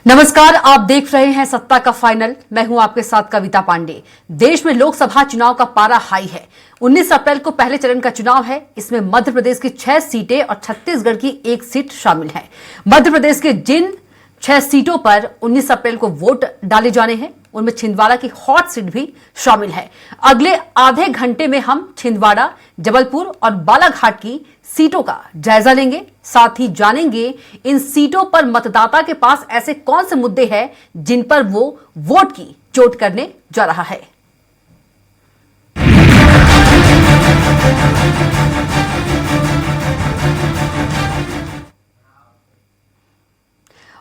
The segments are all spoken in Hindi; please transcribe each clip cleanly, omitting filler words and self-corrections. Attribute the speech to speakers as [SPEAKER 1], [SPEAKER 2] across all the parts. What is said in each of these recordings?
[SPEAKER 1] नमस्कार, आप देख रहे हैं सत्ता का फाइनल। मैं हूं आपके साथ कविता पांडे। देश में लोकसभा चुनाव का पारा हाई है। 19 अप्रैल को पहले चरण का चुनाव है। इसमें मध्य प्रदेश की 6 सीटें और छत्तीसगढ़ की 1 सीट शामिल है। मध्य प्रदेश के जिन 6 सीटों पर 19 अप्रैल को वोट डाले जाने हैं, उनमें छिंदवाड़ा की हॉट सीट भी शामिल है। अगले आधे घंटे में हम छिंदवाड़ा, जबलपुर और बालाघाट की सीटों का जायजा लेंगे। साथ ही जानेंगे इन सीटों पर मतदाता के पास ऐसे कौन से मुद्दे हैं जिन पर वो वोट की चोट करने जा रहा है।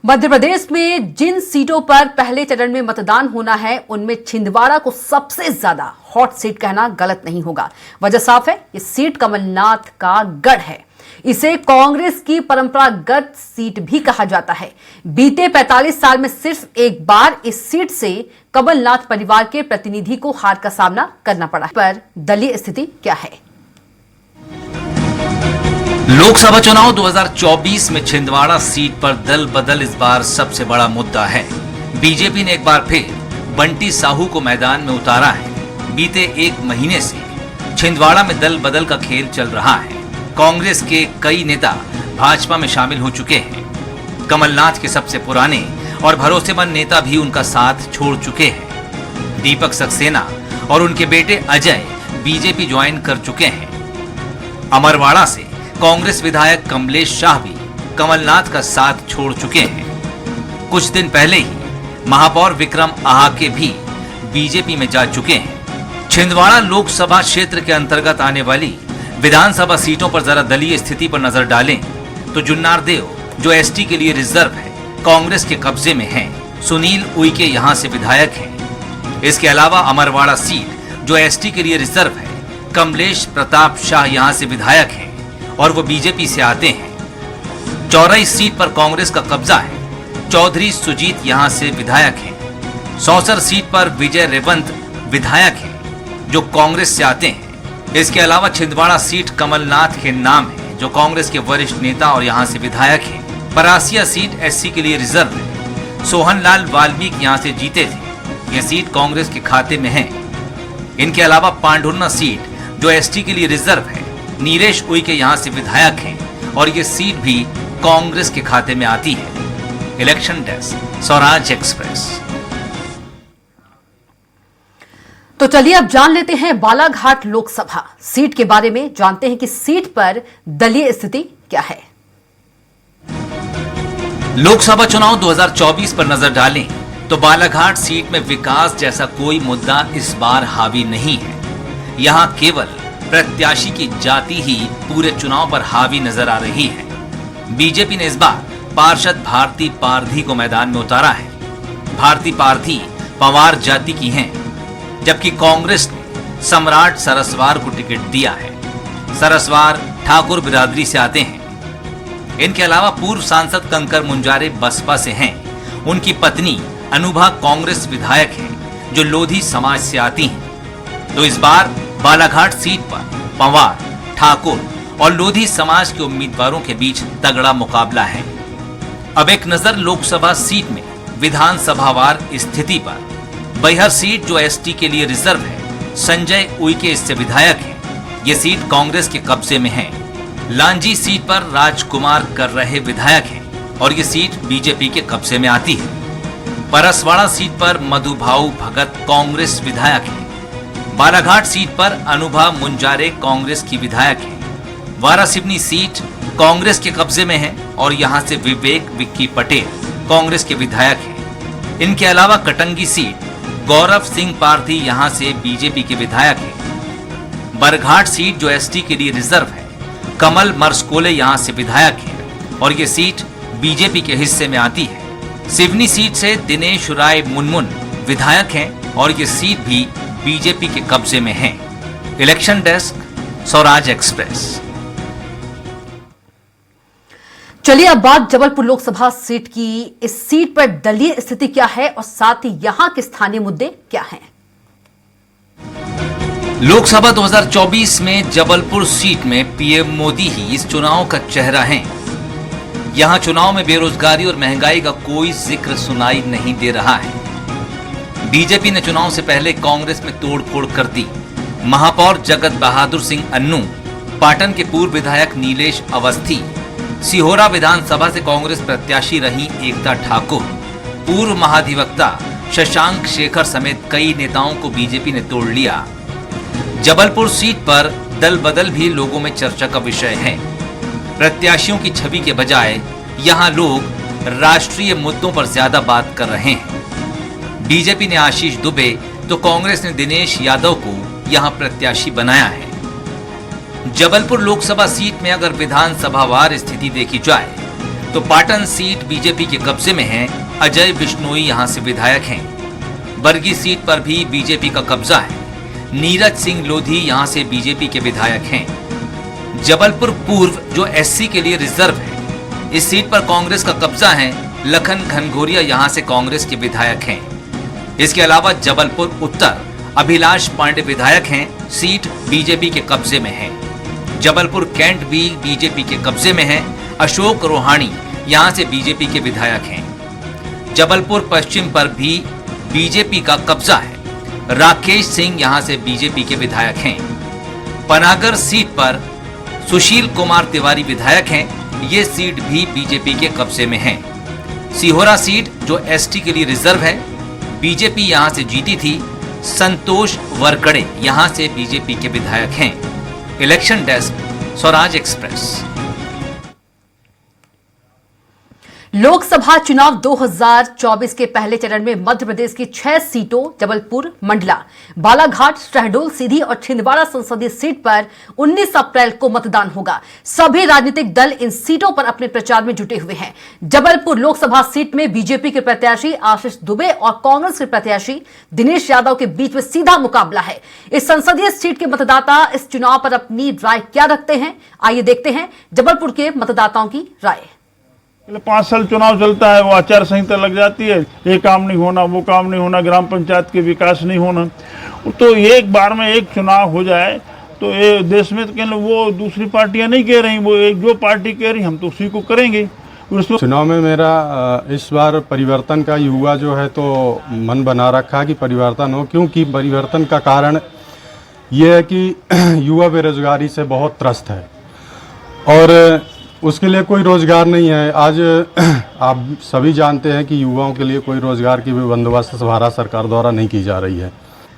[SPEAKER 1] मध्य प्रदेश में जिन सीटों पर पहले चरण में मतदान होना है, उनमें छिंदवाड़ा को सबसे ज्यादा हॉट सीट कहना गलत नहीं होगा। वजह साफ है, ये सीट कमलनाथ का गढ़ है। इसे कांग्रेस की परंपरागत सीट भी कहा जाता है। बीते 45 साल में सिर्फ एक बार इस सीट से कमलनाथ परिवार के प्रतिनिधि को हार का सामना करना पड़ा। पर दलीय स्थिति क्या है?
[SPEAKER 2] लोकसभा चुनाव 2024 में छिंदवाड़ा सीट पर दल बदल इस बार सबसे बड़ा मुद्दा है। बीजेपी ने एक बार फिर बंटी साहू को मैदान में उतारा है। बीते 1 महीने से छिंदवाड़ा में दल बदल का खेल चल रहा है। कांग्रेस के कई नेता भाजपा में शामिल हो चुके हैं। कमलनाथ के सबसे पुराने और भरोसेमंद नेता भी उनका साथ छोड़ चुके हैं। दीपक सक्सेना और उनके बेटे अजय बीजेपी ज्वाइन कर चुके हैं। अमरवाड़ा से कांग्रेस विधायक कमलेश शाह भी कमलनाथ का साथ छोड़ चुके हैं। कुछ दिन पहले ही महापौर विक्रम आहाके भी बीजेपी में जा चुके हैं। छिंदवाड़ा लोकसभा क्षेत्र के अंतर्गत आने वाली विधानसभा सीटों पर जरा दलीय स्थिति पर नजर डालें तो जुन्नारदेव, जो एसटी के लिए रिजर्व है, कांग्रेस के कब्जे में है। सुनील उइके यहां से विधायक हैं। इसके अलावा अमरवाड़ा सीट, जो एसटी के लिए रिजर्व है, कमलेश प्रताप शाह यहां से विधायक हैं और वो बीजेपी से आते हैं। चौराई सीट पर कांग्रेस का कब्जा है। चौधरी सुजीत यहां से विधायक हैं। सौसर सीट पर विजय रेवंत विधायक हैं, जो कांग्रेस से आते हैं। इसके अलावा छिंदवाड़ा सीट कमलनाथ के नाम है, जो कांग्रेस के वरिष्ठ नेता और यहां से विधायक हैं। परासिया सीट एससी के लिए रिजर्व है। सोहनलाल वाल्मीकि यहां से जीते थे। यह सीट कांग्रेस के खाते में है। इनके अलावा पांढुर्ना सीट, जो एसटी के लिए रिजर्व है, नीलेश उइके यहां से विधायक हैं और ये सीट भी कांग्रेस के खाते में आती है। Election desk, Swaraj express.
[SPEAKER 1] तो चलिए अब जान लेते हैं बालाघाट लोकसभा सीट के बारे में। जानते हैं कि सीट पर दलीय स्थिति क्या है।
[SPEAKER 2] लोकसभा चुनाव 2024 पर नजर डालें तो बालाघाट सीट में विकास जैसा कोई मुद्दा इस बार हावी नहीं है। यहां केवल प्रत्याशी की जाति ही पूरे चुनाव पर हावी नजर आ रही है। बीजेपी ने इस बार पार्षद भारती पारधी को मैदान में उतारा है। भारती पारधी पवार जाति की हैं, जबकि कांग्रेस ने सम्राट सरस्वार को टिकट दिया है। सरस्वार ठाकुर बिरादरी से आते हैं। इनके अलावा पूर्व सांसद कंकर मुंजारे बसपा से हैं। उनकी पत्नी अनुभा कांग्रेस विधायक हैं, जो लोधी समाज से आती हैं। तो इस बार बालाघाट सीट पर पंवार, ठाकुर और लोधी समाज के उम्मीदवारों के बीच तगड़ा मुकाबला है। अब एक नजर लोकसभा सीट में विधानसभावार स्थिति पर। बैहर सीट, जो एसटी के लिए रिजर्व है, संजय उइके इससे विधायक हैं। ये सीट कांग्रेस के कब्जे में है। लांजी सीट पर राजकुमार कर रहे विधायक हैं और ये सीट बीजेपी के कब्जे में आती है। परसवाड़ा सीट पर मधुभाऊ भगत कांग्रेस विधायक हैं। बालाघाट सीट पर अनुभा मुंजारे कांग्रेस की विधायक हैं। वारासिवनी सीट कांग्रेस के कब्जे में है और यहां से विवेक विक्की पटेल कांग्रेस के विधायक हैं। इनके अलावा कटंगी सीट गौरव सिंह पारधी यहां से बीजेपी के विधायक हैं। बरघाट सीट, जो एसटी के लिए रिजर्व है, कमल मरसकोले यहां से विधायक हैं और ये सीट बीजेपी के हिस्से में आती है। सिवनी सीट से दिनेश राय मुनमुन विधायक हैं और ये सीट भी बीजेपी के कब्जे में है। Election desk, Swaraj express.
[SPEAKER 1] चलिए अब बात जबलपुर लोकसभा सीट की। इस सीट पर दलीय स्थिति क्या है और साथ ही यहां के स्थानीय मुद्दे क्या हैं?
[SPEAKER 2] लोकसभा 2024 में जबलपुर सीट में पीएम मोदी ही इस चुनाव का चेहरा हैं। यहाँ चुनाव में बेरोजगारी और महंगाई का कोई जिक्र सुनाई नहीं दे रहा है। बीजेपी ने चुनाव से पहले कांग्रेस में तोड़फोड़ कर दी। महापौर जगत बहादुर सिंह अन्नू, पाटन के पूर्व विधायक नीलेश अवस्थी, सिहोरा विधानसभा से कांग्रेस प्रत्याशी रही एकता ठाकुर, पूर्व महाधिवक्ता शशांक शेखर समेत कई नेताओं को बीजेपी ने तोड़ लिया। जबलपुर सीट पर दल बदल भी लोगों में चर्चा का विषय है। प्रत्याशियों की छवि के बजाय यहां लोग राष्ट्रीय मुद्दों पर ज्यादा बात कर रहे हैं। बीजेपी ने आशीष दुबे तो कांग्रेस ने दिनेश यादव को यहां प्रत्याशी बनाया है। जबलपुर लोकसभा सीट में अगर विधानसभावार स्थिति देखी जाए तो पाटन सीट बीजेपी के कब्जे में है। अजय बिश्नोई यहां से विधायक हैं। बरगी सीट पर भी बीजेपी का कब्जा है। नीरज सिंह लोधी यहां से बीजेपी के विधायक हैं। जबलपुर पूर्व जो एससी के लिए रिजर्व है, इस सीट पर कांग्रेस का कब्जा है। लखन घनघोरिया यहां से कांग्रेस के विधायक हैं। इसके अलावा जबलपुर उत्तर अभिलाष पांडे विधायक हैं, सीट बीजेपी के कब्जे में है। जबलपुर कैंट भी बीजेपी के कब्जे में है। अशोक रोहाणी यहां से बीजेपी के विधायक हैं। जबलपुर पश्चिम पर भी बीजेपी का कब्जा है। राकेश सिंह यहां से बीजेपी के विधायक हैं। पनागर सीट पर सुशील कुमार तिवारी विधायक हैं। ये सीट भी बीजेपी के कब्जे में है। सिहोरा सीट जो एसटी के लिए रिजर्व है, बीजेपी यहां से जीती थी। संतोष वरकड़े यहां से बीजेपी के विधायक हैं। Election desk, Swaraj express.
[SPEAKER 1] Lok Sabha चुनाव 2024 के पहले चरण में मध्य प्रदेश की 6 सीटों जबलपुर, मंडला, बालाघाट, शहडोल, सीधी और छिंदवाड़ा संसदीय सीट पर 19 अप्रैल को मतदान होगा। सभी राजनीतिक दल इन सीटों पर अपने प्रचार में जुटे हुए हैं। जबलपुर लोकसभा सीट में बीजेपी के प्रत्याशी आशीष दुबे और कांग्रेस के प्रत्याशी दिनेश यादव के बीच में सीधा मुकाबला है। इस संसदीय सीट के मतदाता इस चुनाव पर अपनी राय क्या रखते हैं, आइए देखते हैं जबलपुर के मतदाताओं की राय।
[SPEAKER 3] 5 साल चुनाव चलता है, वो आचार संहिता लग जाती है, ये काम नहीं होना, वो काम नहीं होना, ग्राम पंचायत के विकास नहीं होना। तो एक बार में एक चुनाव हो जाए तो ये देश में तो वो दूसरी पार्टियां नहीं कह रही, वो एक जो पार्टी कह रही हम तो उसी को करेंगे।
[SPEAKER 4] चुनाव में मेरा इस बार परिवर्तन का युवा जो है तो मन बना रखा है कि परिवर्तन हो, क्योंकि परिवर्तन का कारण ये है कि युवा बेरोजगारी से बहुत त्रस्त है और उसके लिए कोई रोजगार नहीं है। आज आप सभी जानते हैं कि युवाओं के लिए कोई रोजगार की भी बंदोबस्त भारत सरकार द्वारा नहीं की जा रही है।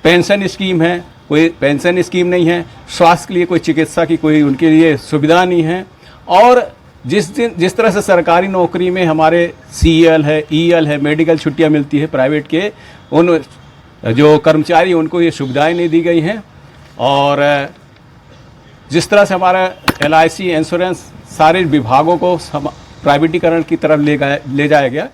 [SPEAKER 5] पेंशन स्कीम है, कोई पेंशन स्कीम नहीं है। स्वास्थ्य के लिए कोई चिकित्सा की कोई उनके लिए सुविधा नहीं है। और जिस तरह से सरकारी नौकरी में हमारे CL है, EL है, मेडिकल छुट्टियां मिलती है, प्राइवेट के उन जो कर्मचारी उनको ये सुविधाएं नहीं दी गई हैं। और जिस तरह से हमारा LIC इंश्योरेंस सारे विभागों को प्राइवेटीकरण की तरफ ले जाया गया।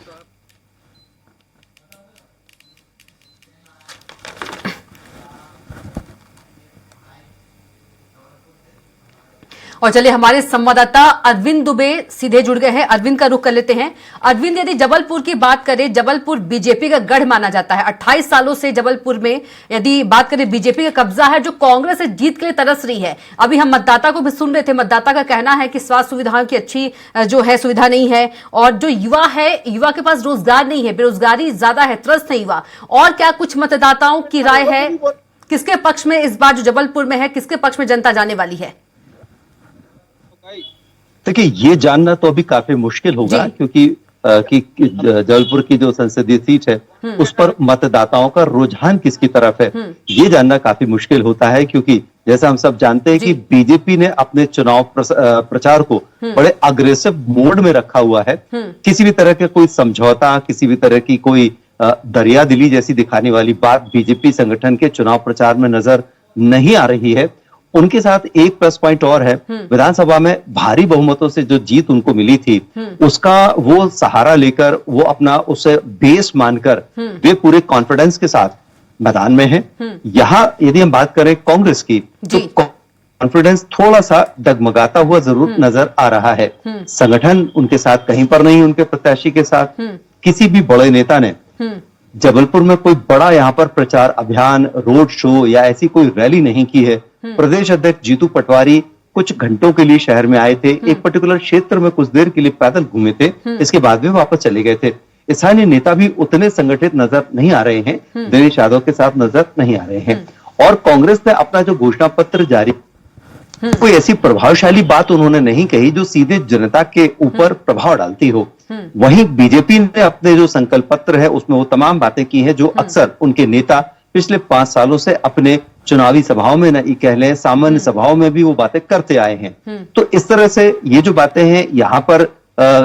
[SPEAKER 1] और चलिए हमारे संवाददाता अरविंद दुबे सीधे जुड़ गए हैं। अरविंद का रुख कर लेते हैं। अरविंद, यदि जबलपुर की बात करें, जबलपुर बीजेपी का गढ़ माना जाता है। 28 सालों से जबलपुर में यदि बात करें बीजेपी का कब्जा है, जो कांग्रेस से जीत के लिए तरस रही है। अभी हम मतदाता को भी सुन रहे थे, मतदाता का कहना है कि स्वास्थ्य सुविधाओं की अच्छी जो है सुविधा नहीं है और जो युवा है, युवा के पास रोजगार नहीं है, बेरोजगारी ज्यादा है, त्रस्त है युवा। और क्या कुछ मतदाताओं की राय है, किसके पक्ष में इस बार जो जबलपुर में है, किसके पक्ष में जनता जाने वाली है?
[SPEAKER 6] देखिए, ये जानना तो अभी काफी मुश्किल होगा क्योंकि जबलपुर की जो संसदीय सीट है उस पर मतदाताओं का रुझान किसकी तरफ है, ये जानना काफी मुश्किल होता है। क्योंकि जैसा हम सब जानते हैं कि बीजेपी ने अपने चुनाव प्रचार को बड़े अग्रेसिव मोड में रखा हुआ है। किसी भी तरह का कोई समझौता, किसी भी तरह की कोई दरियादिली जैसी दिखाने वाली बात बीजेपी संगठन के चुनाव प्रचार में नजर नहीं आ रही है। उनके साथ एक प्लस पॉइंट और है, विधानसभा में भारी बहुमतों से जो जीत उनको मिली थी उसका वो सहारा लेकर, वो अपना उसे बेस मानकर वे पूरे कॉन्फिडेंस के साथ मैदान में हैं। यहाँ यदि हम बात करें कांग्रेस की तो कॉन्फिडेंस थोड़ा सा डगमगाता हुआ जरूर नजर आ रहा है। संगठन उनके साथ कहीं पर नहीं, उनके प्रत्याशी के साथ किसी भी बड़े नेता ने जबलपुर में कोई बड़ा यहाँ पर प्रचार अभियान, रोड शो या ऐसी कोई रैली नहीं की है। प्रदेश अध्यक्ष जीतू पटवारी कुछ घंटों के लिए शहर में आए थे, एक पर्टिकुलर क्षेत्र में कुछ देर के लिए पैदल घूमे थे, इसके बाद में वापस चले गए थे। स्थानीय नेता भी उतने संगठित नजर नहीं आ रहे हैं, दिनेश यादव के साथ नजर नहीं आ रहे हैं। और कांग्रेस ने अपना जो घोषणा पत्र जारी, कोई ऐसी प्रभावशाली बात उन्होंने नहीं कही जो सीधे जनता के ऊपर प्रभाव डालती हो। वहीं बीजेपी ने अपने जो संकल्प पत्र है उसमें वो तमाम बातें की हैं जो अक्सर उनके नेता पिछले 5 सालों से अपने चुनावी सभाओं में नहीं कह लें, सामान्य सभाओं में भी वो बातें करते आए हैं। तो इस तरह से ये जो बातें हैं यहाँ पर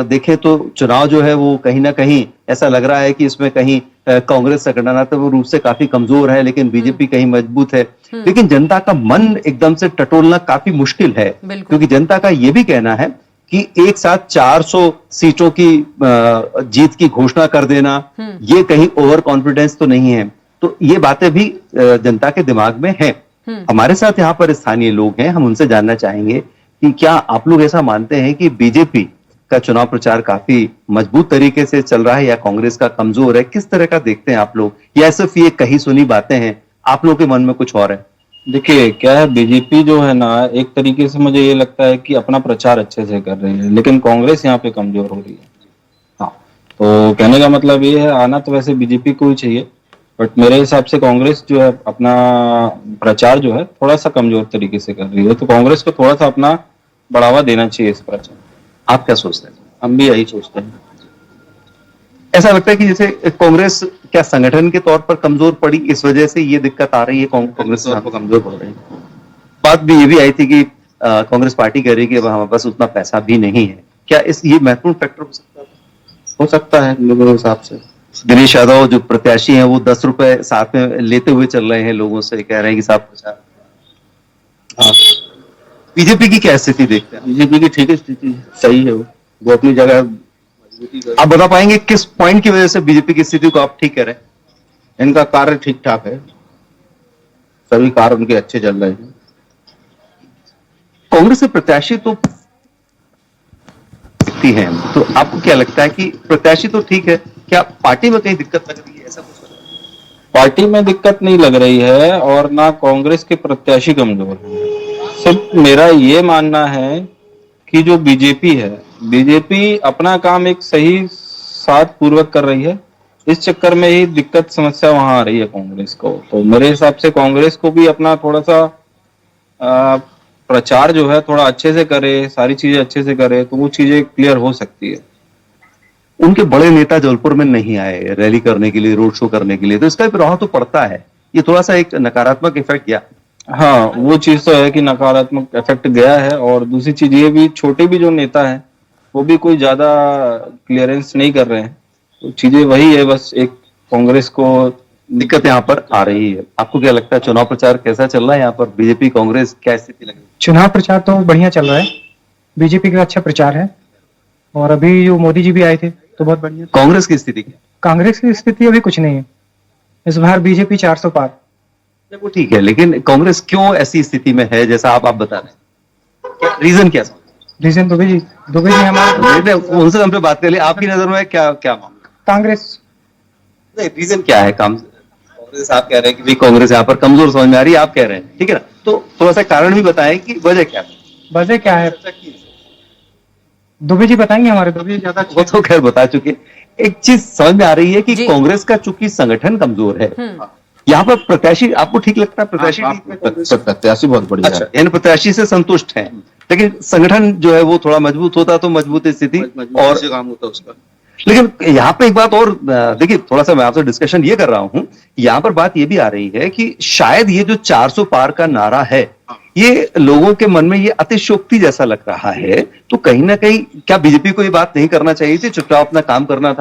[SPEAKER 6] देखें तो चुनाव जो है वो कहीं ना कहीं ऐसा लग रहा है कि इसमें कहीं कांग्रेस संगठनात्मक रूप से काफी कमजोर है, लेकिन बीजेपी कहीं मजबूत है। लेकिन जनता का मन एकदम से टटोलना काफी मुश्किल है, क्योंकि जनता का ये भी कहना है कि एक साथ 400 सीटों की जीत की घोषणा कर देना, ये कहीं ओवर कॉन्फिडेंस तो नहीं है। तो ये बातें भी जनता के दिमाग में है। हमारे साथ यहाँ पर स्थानीय लोग हैं, हम उनसे जानना चाहेंगे कि क्या आप लोग ऐसा मानते हैं कि बीजेपी का चुनाव प्रचार काफी मजबूत तरीके से चल रहा है या कांग्रेस का कमजोर है? किस तरह का देखते हैं आप लोग, या सिर्फ ये कही सुनी बातें हैं, आप लोगों के मन में कुछ और है?
[SPEAKER 7] देखिए क्या है, बीजेपी जो है ना, एक तरीके से मुझे ये लगता है कि अपना प्रचार अच्छे से कर रही है, लेकिन कांग्रेस यहाँ पे कमजोर हो रही है। हाँ, तो कहने का मतलब ये है, आना तो वैसे बीजेपी को ही चाहिए, बट मेरे हिसाब से कांग्रेस जो है अपना प्रचार जो है थोड़ा सा कमजोर तरीके से कर रही है, तो कांग्रेस को थोड़ा सा अपना बढ़ावा देना चाहिए इस प्रचार।
[SPEAKER 6] आप क्या सोचते हैं?
[SPEAKER 7] हम भी यही सोचते हैं।
[SPEAKER 6] ऐसा लगता है कि जैसे कांग्रेस क्या संगठन के तौर पर कमजोर पड़ी, इस वजह से ये दिक्कत आ रही है कांग्रेस को कमजोर पड़ रही है? बात भी ये भी आई थी कि कांग्रेस पार्टी कह रही है कि हमारे पास उतना पैसा भी नहीं है। क्या ये महत्वपूर्ण फैक्टर हो सकता है?
[SPEAKER 7] हो सकता है मेरे हिसाब से।
[SPEAKER 6] दिनेश यादव जो प्रत्याशी हैं वो 10 रुपए साथ में लेते हुए चल रहे हैं, लोगों से कह रहे हैं कि साहब प्रचार।
[SPEAKER 7] हाँ,
[SPEAKER 6] बीजेपी की क्या स्थिति देखते हैं?
[SPEAKER 7] बीजेपी की ठीक है, स्थिति सही है, वो अपनी जगह।
[SPEAKER 6] आप बता पाएंगे किस पॉइंट की वजह से बीजेपी की स्थिति को आप ठीक कह रहे हैं?
[SPEAKER 7] इनका कार्य ठीक ठाक है, सभी कार्य उनके अच्छे चल रहे हैं।
[SPEAKER 6] कांग्रेस के प्रत्याशी तो हैं, तो आपको क्या लगता है कि प्रत्याशी तो ठीक है, क्या पार्टी में कहीं दिक्कत लग रही है? ऐसा कुछ
[SPEAKER 7] पार्टी में दिक्कत नहीं लग रही है और ना कांग्रेस के प्रत्याशी कमजोर हैं। सिर्फ मेरा ये मानना है कि जो बीजेपी है, बीजेपी अपना काम एक सही साथ पूर्वक कर रही है, इस चक्कर में ही दिक्कत समस्या वहां आ रही है कांग्रेस को। तो मेरे हिसाब से कांग्रेस को भी अपना थोड़ा सा प्रचार जो है थोड़ा अच्छे से करे, सारी चीजें अच्छे से करे, तो वो चीजें क्लियर हो सकती है।
[SPEAKER 6] उनके बड़े नेता जबलपुर में नहीं आए रैली करने के लिए, रोड शो करने के लिए, तो इसका भी प्रभाव तो पड़ता है। ये थोड़ा सा एक नकारात्मक इफेक्ट गया।
[SPEAKER 7] हाँ, वो चीज तो है कि नकारात्मक इफेक्ट गया है, और दूसरी चीज ये भी, छोटे भी जो नेता है वो भी कोई ज्यादा क्लियरेंस नहीं कर रहे हैं, तो चीजें वही है, बस एक कांग्रेस को
[SPEAKER 6] दिक्कत यहाँ पर आ रही है। आपको क्या लगता है चुनाव प्रचार कैसा चल रहा है यहाँ पर? बीजेपी कांग्रेस क्या स्थिति लग रही है?
[SPEAKER 8] चुनाव प्रचार तो बढ़िया चल रहा है, बीजेपी का अच्छा प्रचार है, और अभी जो मोदी जी भी आए थे तो बहुत बढ़िया।
[SPEAKER 6] कांग्रेस की स्थिति क्या?
[SPEAKER 8] कांग्रेस की स्थिति अभी कुछ नहीं है, इस बार बीजेपी 400 पार।
[SPEAKER 6] वो ठीक है, लेकिन कांग्रेस क्यों ऐसी स्थिति में है जैसा आप बता रहे हैं? रीजन क्या?
[SPEAKER 8] रीजन दुबे जी हमारे
[SPEAKER 6] उनसे हम पे बात कर लिए, आपकी नजर में क्या क्या मामला?
[SPEAKER 8] कांग्रेस
[SPEAKER 6] नहीं, रीजन क्या है? कांग्रेस आप कह रहे हैं कि भाई कांग्रेस यहाँ पर कमजोर समझ में आ रही है, आप कह रहे हैं, ठीक है ना? तो थोड़ा सा कारण भी बताएं कि वजह क्या है?
[SPEAKER 8] वजह क्या है, दुबे जी बताएंगे, हमारे दुबे जी ज्यादा।
[SPEAKER 6] वो तो खैर बता चुके। एक चीज समझ में आ रही है कि कांग्रेस का चूंकि संगठन कमजोर है, यहाँ पर प्रत्याशी आपको ठीक लगता है? प्रत्याशी
[SPEAKER 7] प्रत्याशी बहुत बढ़िया।
[SPEAKER 6] अच्छा, यानी प्रत्याशी से संतुष्ट हैं, लेकिन संगठन जो है वो थोड़ा मजबूत होता तो मजबूत स्थिति और
[SPEAKER 7] काम होता उसका।
[SPEAKER 6] लेकिन यहाँ पे एक बात और देखिए, थोड़ा सा मैं आपसे डिस्कशन ये कर रहा हूं, यहाँ पर बात ये भी आ रही है कि शायद ये जो 400 पार का नारा है, ये लोगों के मन में ये अतिशयोक्ति जैसा लग रहा है। तो कहीं ना कहीं क्या बीजेपी को ये बात नहीं करना चाहिए थी, चुपचाप अपना काम करना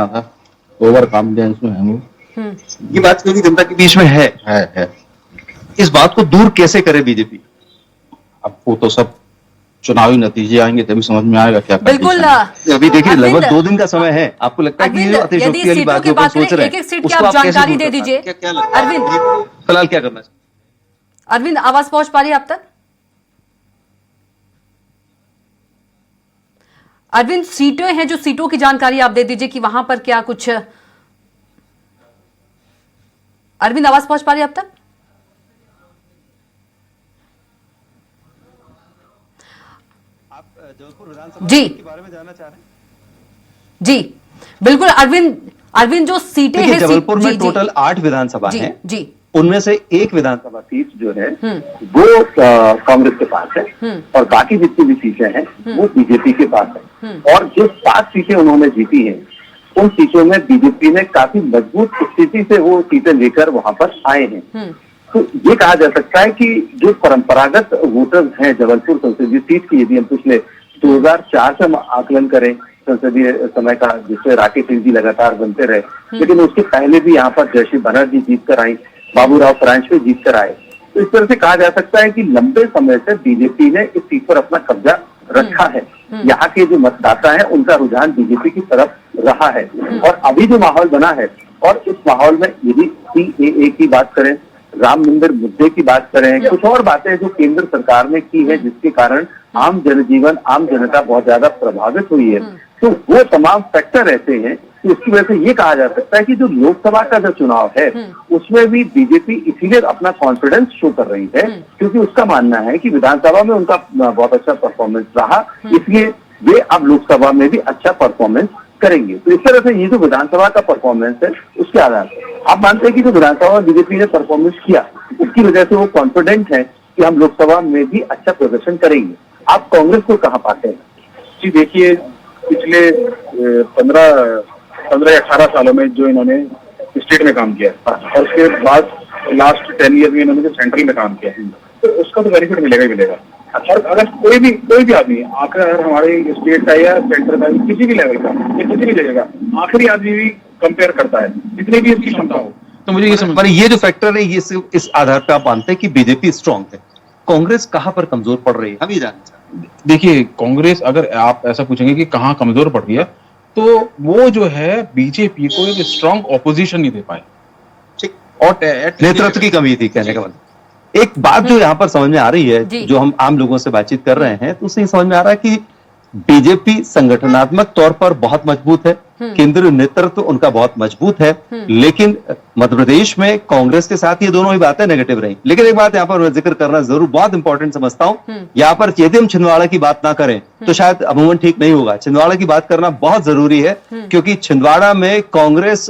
[SPEAKER 6] था?
[SPEAKER 7] ओवर कॉन्फिडेंस में है वो।
[SPEAKER 6] ये बात क्योंकि जनता के बीच में है। इस बात को दूर कैसे करे बीजेपी?
[SPEAKER 7] आपको तो सब चुनावी नतीजे आएंगे तभी समझ में आएगा क्या।
[SPEAKER 1] बिल्कुल।
[SPEAKER 6] अभी देखिए लगभग 2 दिन का समय है। आपको लगता है कि ये जो
[SPEAKER 1] अरविंद,
[SPEAKER 6] अतिशयोक्ति वाली बात जो सोच रहे हैं,
[SPEAKER 1] एक एक सीट की
[SPEAKER 6] उसको
[SPEAKER 1] आप
[SPEAKER 6] कैसे
[SPEAKER 1] जानकारी
[SPEAKER 6] दूर
[SPEAKER 1] दे
[SPEAKER 6] कर
[SPEAKER 1] दीजिए।
[SPEAKER 6] पाएं? क्या लगता है?
[SPEAKER 1] अरविंद,
[SPEAKER 6] फिलहाल क्या करना चाहिए?
[SPEAKER 1] अरविंद, आवाज पहुंच पा रही है आप तक? अरविंद, सीटें हैं, जो सीटों की जानकारी आप दे दीजिए कि वहां पर क्या कुछ। अरविंद, आवाज पहुंच पा रही है आप तक?
[SPEAKER 6] आप जबलपुर विधानसभा
[SPEAKER 1] जी।
[SPEAKER 6] के बारे में जानना चाह रहे हैं?
[SPEAKER 1] जी बिल्कुल अरविंद जो सीटें
[SPEAKER 6] देखिए,
[SPEAKER 1] हैं
[SPEAKER 6] जबलपुर में
[SPEAKER 1] जी,
[SPEAKER 6] टोटल 8 विधानसभा
[SPEAKER 1] जी,
[SPEAKER 6] हैं।
[SPEAKER 1] जी
[SPEAKER 6] उनमें से एक विधानसभा सीट जो है वो कांग्रेस के पास है और बाकी जितनी भी सीटें हैं वो बीजेपी के पास है। और जो 7 सीटें उन्होंने जीती हैं उन सीटों में बीजेपी ने काफी मजबूत स्थिति से वो सीटें लेकर वहां पर आए हैं। तो ये कहा जा सकता है कि जो परंपरागत वोटर्स हैं जबलपुर संसदीय सीट की, यदि हम पिछले 2004 से आकलन करें संसदीय समय का, जिससे राकेश सिंह जी लगातार बनते रहे, लेकिन उसके पहले भी यहाँ पर जयश्री बनर्जी जीत कर आई, बाबूराव फ्रांस जीत कर आए। तो इस तरह से कहा जा सकता है कि लंबे समय से बीजेपी ने इस सीट पर अपना कब्जा रखा है। यहाँ के जो मतदाता हैं उनका रुझान बीजेपी की तरफ रहा है। और अभी जो माहौल बना है, और इस माहौल में यदि सीएए की बात करें, राम मंदिर मुद्दे की बात करें, कुछ और बातें जो केंद्र सरकार ने की है जिसके कारण आम जनजीवन, आम जनता बहुत ज्यादा प्रभावित हुई है, तो वो तमाम फैक्टर ऐसे हैं कि उसकी वजह से ये कहा जा सकता है कि जो लोकसभा का जो चुनाव है उसमें भी बीजेपी इसीलिए अपना कॉन्फिडेंस शो कर रही है क्योंकि उसका मानना है कि विधानसभा में उनका बहुत अच्छा परफॉर्मेंस रहा, इसलिए वे अब लोकसभा में भी अच्छा परफॉर्मेंस करेंगे। तो इस तरह से ये जो विधानसभा का परफॉर्मेंस है उसके आधार पर आप मानते हैं कि जो विधानसभा में बीजेपी ने परफॉर्मेंस किया उसकी वजह से वो कॉन्फिडेंट है कि हम लोकसभा में भी अच्छा प्रदर्शन करेंगे। आप कांग्रेस को कहाँ पाते हैं?
[SPEAKER 9] जी देखिए, पिछले 15 या 18 सालों में जो इन्होंने स्टेट में काम किया और उसके बाद लास्ट 10 ईयर में इन्होंने जो सेंट्रल में काम किया तो उसका तो बेनिफिट मिलेगा ही मिलेगा। और अगर कोई भी आदमी आकर हमारे स्टेट का या सेंटर का किसी भी लेवल का या किसी भी जगह का आखिरी आदमी भी कंपेयर करता है जितनी भी इसकी क्षमता हो, तो मुझे ये समझ
[SPEAKER 6] ये जो फैक्टर है ये इस आधार पर आप मानते हैं कि बीजेपी स्ट्रांग है, कांग्रेस कहाँ पर कमजोर पड़ रही है, हम ये जानना चाहते हैं।
[SPEAKER 9] देखिए, कांग्रेस अगर आप ऐसा पूछेंगे कि कहाँ कमजोर पड़ रही है तो वो जो है बीजेपी को एक स्ट्रांग ऑपोजिशन नहीं दे पाए।
[SPEAKER 6] ठीक, और नेतृत्व की कमी थी कहने का मतलब। एक बात जो यहाँ पर समझ में आ रही है, जो हम आम लोगों से बातचीत कर रहे हैं, तो उससे समझ में आ रहा है कि बीजेपी संगठनात्मक तौर पर बहुत मजबूत है, केंद्रीय नेतृत्व उनका बहुत मजबूत है, लेकिन मध्य प्रदेश में कांग्रेस के साथ ये दोनों ही बातें नेगेटिव रही। लेकिन एक बात यहाँ पर मैं जिक्र करना जरूर बहुत इंपॉर्टेंट समझता हूं, यहाँ पर यदि हम छिंदवाड़ा की बात ना करें तो शायद अमूमन ठीक नहीं होगा। छिंदवाड़ा की बात करना बहुत जरूरी है क्योंकि छिंदवाड़ा में कांग्रेस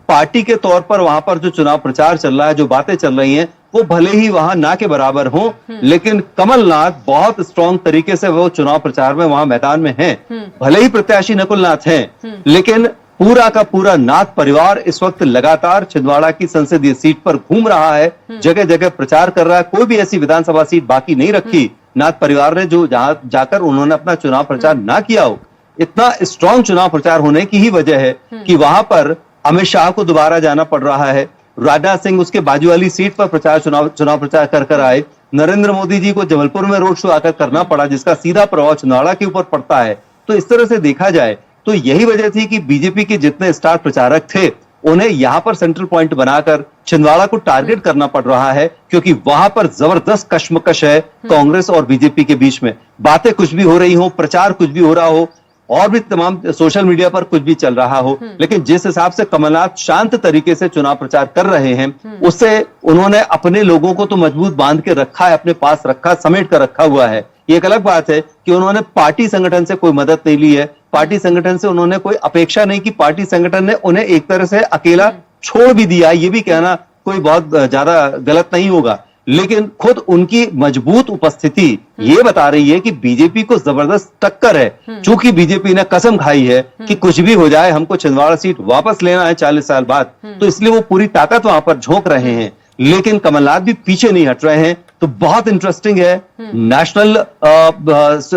[SPEAKER 6] पार्टी के तौर पर वहां पर जो चुनाव प्रचार चल रहा है, जो बातें चल रही हैं, वो भले ही वहां ना के बराबर हो, लेकिन कमलनाथ बहुत स्ट्रांग तरीके से वो चुनाव प्रचार में वहां मैदान में हैं। भले ही प्रत्याशी नकुल नाथ हैं, लेकिन पूरा का पूरा नाथ परिवार इस वक्त लगातार छिंदवाड़ा की संसदीय सीट पर घूम रहा है, जगह जगह प्रचार कर रहा है। कोई भी ऐसी विधानसभा सीट बाकी नहीं रखी नाथ परिवार ने जो जहां जाकर उन्होंने अपना चुनाव प्रचार ना किया हो। इतना स्ट्रांग चुनाव प्रचार होने की ही वजह है कि वहां पर अमित शाह को दोबारा जाना पड़ रहा है, राजनाथ सिंह उसके बाजू वाली सीट पर चुनाव प्रचार कर आए, नरेंद्र मोदी जी को जबलपुर में रोड शो आकर करना पड़ा जिसका सीधा प्रभाव छिंदवाड़ा के ऊपर पड़ता है। तो इस तरह से देखा जाए तो यही वजह थी कि बीजेपी के जितने स्टार प्रचारक थे उन्हें यहां पर सेंट्रल पॉइंट बनाकर छिंदवाड़ा को टारगेट करना पड़ रहा है क्योंकि वहां पर जबरदस्त कश्मकश है कांग्रेस और बीजेपी के बीच में। बातें कुछ भी हो रही हो, प्रचार कुछ भी हो रहा हो और भी तमाम सोशल मीडिया पर कुछ भी चल रहा हो, लेकिन जिस हिसाब से कमलनाथ शांत तरीके से चुनाव प्रचार कर रहे हैं उससे उन्होंने अपने लोगों को तो मजबूत बांध के रखा है, अपने पास रखा, समेट कर रखा हुआ है। ये एक अलग बात है कि उन्होंने पार्टी संगठन से कोई मदद नहीं ली है, पार्टी संगठन से उन्होंने कोई अपेक्षा नहीं की, पार्टी संगठन ने उन्हें एक तरह से अकेला छोड़ भी दिया। ये भी कहना कोई बहुत ज्यादा गलत नहीं होगा, लेकिन खुद उनकी मजबूत उपस्थिति ये बता रही है कि बीजेपी को जबरदस्त टक्कर है। चूंकि बीजेपी ने कसम खाई है कि कुछ भी हो जाए हमको छिंदवाड़ा सीट वापस लेना है 40 साल बाद, तो इसलिए वो पूरी ताकत वहां पर झोंक रहे हैं, लेकिन कमलनाथ भी पीछे नहीं हट रहे हैं। तो बहुत इंटरेस्टिंग है, नेशनल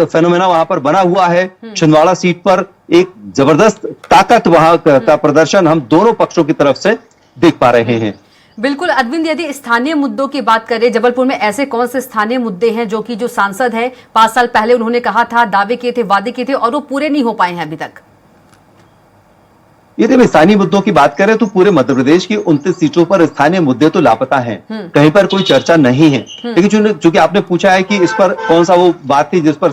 [SPEAKER 6] फेनोमेना वहां पर बना हुआ है। छिंदवाड़ा सीट पर एक जबरदस्त ताकत वहां का प्रदर्शन हम दोनों पक्षों की तरफ से देख पा रहे हैं।
[SPEAKER 1] बिल्कुल अरविंद, यदि स्थानीय मुद्दों की बात करें, जबलपुर में ऐसे कौन से स्थानीय मुद्दे हैं जो कि जो सांसद है 5 साल पहले उन्होंने कहा था, दावे किए थे, वादे किए थे और वो पूरे नहीं हो पाए हैं अभी तक?
[SPEAKER 6] यदि स्थानीय मुद्दों की बात करें तो पूरे मध्य प्रदेश की 29 सीटों पर स्थानीय मुद्दे तो लापता हैं, कहीं पर कोई चर्चा नहीं है। लेकिन चूंकि आपने पूछा है कि इस पर कौन सा वो बात थी जिस पर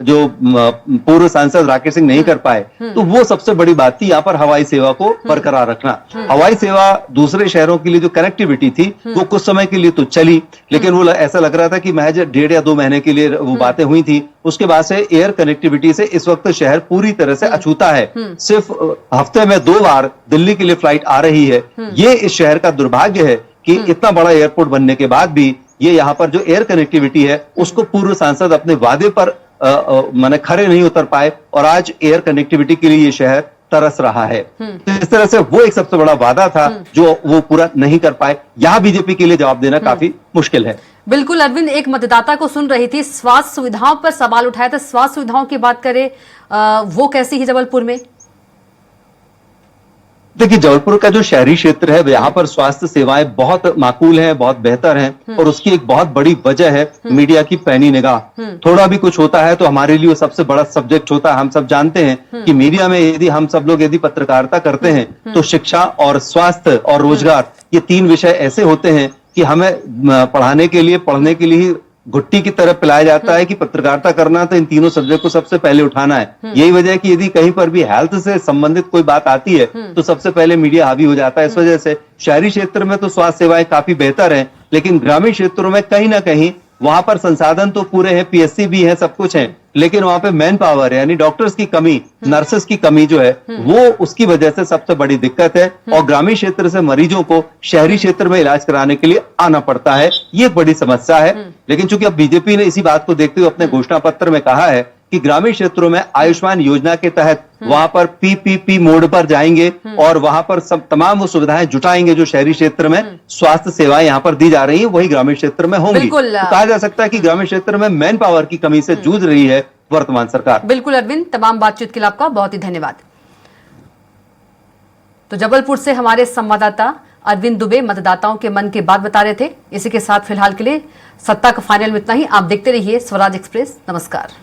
[SPEAKER 6] जो पूर्व सांसद राकेश सिंह नहीं कर पाए, तो वो सबसे बड़ी बात थी यहाँ पर हवाई सेवा को बरकरार रखना। हवाई सेवा दूसरे शहरों के लिए जो कनेक्टिविटी थी वो कुछ समय के लिए तो चली, लेकिन वो ऐसा लग रहा था कि महज 1.5 या 2 महीने के लिए वो बातें हुई थी। उसके बाद से एयर कनेक्टिविटी से इस वक्त शहर पूरी तरह से अछूता है। सिर्फ हफ्ते में 2 बार दिल्ली के लिए फ्लाइट आ रही है। ये इस शहर का दुर्भाग्य है कि इतना बड़ा एयरपोर्ट बनने के बाद भी ये यहाँ पर जो एयर कनेक्टिविटी है उसको पूर्व सांसद अपने वादे पर माने खरे नहीं उतर पाए और आज एयर कनेक्टिविटी के लिए ये शहर तरस रहा है। तो इस तरह से वो एक सबसे बड़ा वादा था जो वो पूरा नहीं कर पाए। यहाँ बीजेपी के लिए जवाब देना काफी मुश्किल है।
[SPEAKER 1] बिल्कुल अरविंद, एक मतदाता को सुन रही थी, स्वास्थ्य सुविधाओं पर सवाल उठाया था। स्वास्थ्य सुविधाओं की बात करें, वो कैसी है जबलपुर में?
[SPEAKER 6] देखिए, जबलपुर का जो शहरी क्षेत्र है यहाँ पर स्वास्थ्य सेवाएं बहुत माकूल हैं, बहुत बेहतर हैं और उसकी एक बहुत बड़ी वजह है मीडिया की पैनी निगाह। थोड़ा भी कुछ होता है तो हमारे लिए वो सबसे बड़ा सब्जेक्ट होता है। हम सब जानते हैं कि मीडिया में यदि हम सब लोग यदि पत्रकारिता करते हैं तो शिक्षा और स्वास्थ्य और रोजगार, ये 3 विषय ऐसे होते हैं कि हमें पढ़ने के लिए ही घुट्टी की तरह पिलाया जाता है कि पत्रकारिता करना तो इन तीनों सब्जेक्ट को सबसे पहले उठाना है। यही वजह है कि यदि कहीं पर भी हेल्थ से संबंधित कोई बात आती है तो सबसे पहले मीडिया हावी हो जाता है। इस वजह से शहरी क्षेत्र में तो स्वास्थ्य सेवाएं काफी बेहतर हैं, लेकिन ग्रामीण क्षेत्रों में कहीं ना कहीं वहां पर संसाधन तो पूरे हैं, पीएससी भी है, सब कुछ है, लेकिन वहां पे मैन पावर यानी डॉक्टर्स की कमी, नर्सेस की कमी जो है वो उसकी वजह से सबसे बड़ी दिक्कत है। और ग्रामीण क्षेत्र से मरीजों को शहरी क्षेत्र में इलाज कराने के लिए आना पड़ता है, ये एक बड़ी समस्या है। लेकिन चूंकि अब बीजेपी ने इसी बात को देखते हुए अपने घोषणा पत्र में कहा है कि ग्रामीण क्षेत्रों में आयुष्मान योजना के तहत वहां पर पीपीपी मोड पर जाएंगे और वहां पर सब तमाम वो सुविधाएं जुटाएंगे जो शहरी क्षेत्र में स्वास्थ्य सेवाएं यहाँ पर दी जा रही है वही ग्रामीण क्षेत्र में होंगी। तो कहा जा सकता है कि ग्रामीण क्षेत्र में मैन पावर की कमी से जूझ रही है वर्तमान सरकार।
[SPEAKER 1] बिल्कुल अरविंद, तमाम बातचीत के लिए आपका बहुत ही धन्यवाद। तो जबलपुर से हमारे संवाददाता अरविंद दुबे मतदाताओं के मन की बात बता रहे थे। इसी के साथ फिलहाल के लिए सत्ता का फाइनल में इतना ही। आप देखते रहिए स्वराज एक्सप्रेस। नमस्कार।